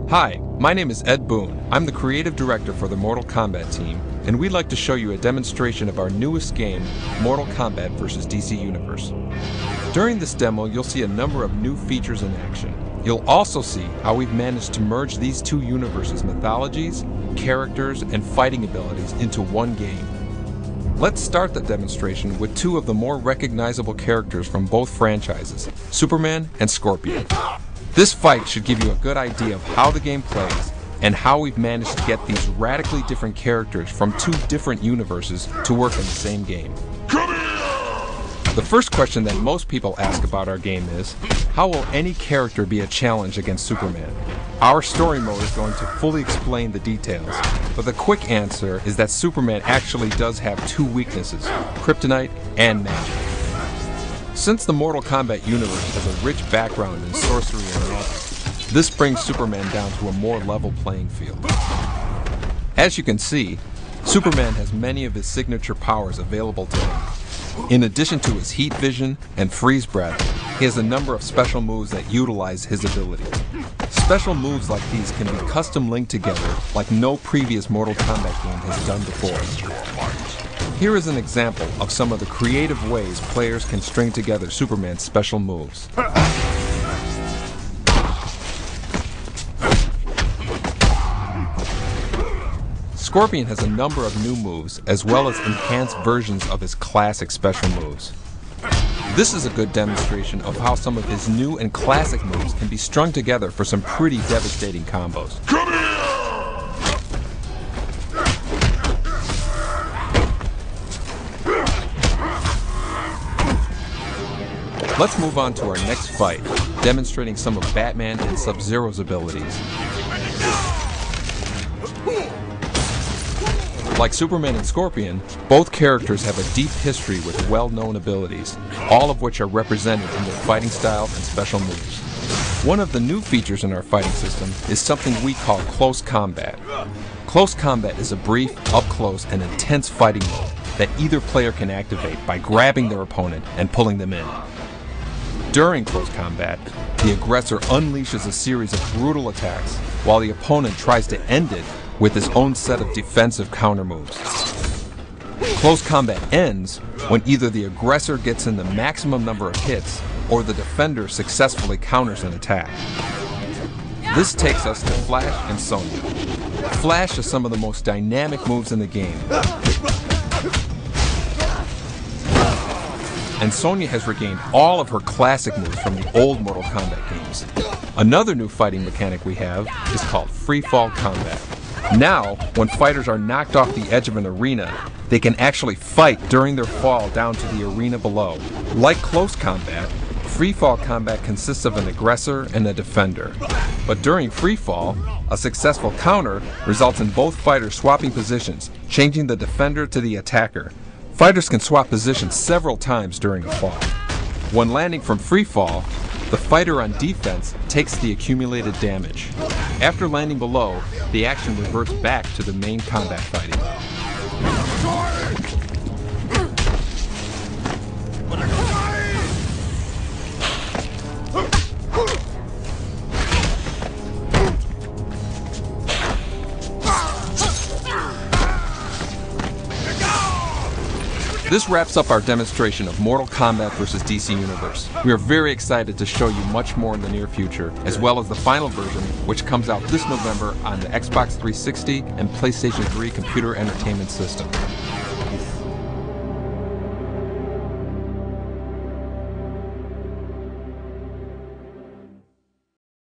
Hi, my name is Ed Boone. I'm the creative director for the Mortal Kombat team, and we'd like to show you a demonstration of our newest game, Mortal Kombat vs. DC Universe. During this demo, you'll see a number of new features in action. You'll also see how we've managed to merge these two universes' mythologies, characters, and fighting abilities into one game. Let's start the demonstration with two of the more recognizable characters from both franchises, Superman and Scorpion. This fight should give you a good idea of how the game plays and how we've managed to get these radically different characters from two different universes to work in the same game. The first question that most people ask about our game is, how will any character be a challenge against Superman? Our story mode is going to fully explain the details, but the quick answer is that Superman actually does have two weaknesses, kryptonite and magic. Since the Mortal Kombat universe has a rich background in sorcery and magic, this brings Superman down to a more level playing field. As you can see, Superman has many of his signature powers available to him. In addition to his heat vision and freeze breath, he has a number of special moves that utilize his ability. Special moves like these can be custom linked together like no previous Mortal Kombat game has done before. Here is an example of some of the creative ways players can string together Superman's special moves. Scorpion has a number of new moves as well as enhanced versions of his classic special moves. This is a good demonstration of how some of his new and classic moves can be strung together for some pretty devastating combos. Let's move on to our next fight, demonstrating some of Batman and Sub-Zero's abilities. Like Superman and Scorpion, both characters have a deep history with well-known abilities, all of which are represented in their fighting styles and special moves. One of the new features in our fighting system is something we call Close Combat. Close Combat is a brief, up-close, and intense fighting mode that either player can activate by grabbing their opponent and pulling them in. During Close Combat, the aggressor unleashes a series of brutal attacks, while the opponent tries to end it with his own set of defensive counter moves. Close Combat ends when either the aggressor gets in the maximum number of hits or the defender successfully counters an attack. This takes us to Flash and Sonya. Flash is some of the most dynamic moves in the game, and Sonya has regained all of her classic moves from the old Mortal Kombat games. Another new fighting mechanic we have is called Free Fall Combat. Now, when fighters are knocked off the edge of an arena, they can actually fight during their fall down to the arena below. Like Close Combat, Free Fall Combat consists of an aggressor and a defender. But during free fall, a successful counter results in both fighters swapping positions, changing the defender to the attacker. Fighters can swap positions several times during a fall. When landing from free fall, the fighter on defense takes the accumulated damage. After landing below, the action reverts back to the main combat fighting. This wraps up our demonstration of Mortal Kombat vs. DC Universe. We are very excited to show you much more in the near future, as well as the final version, which comes out this November on the Xbox 360 and PlayStation 3 computer entertainment system.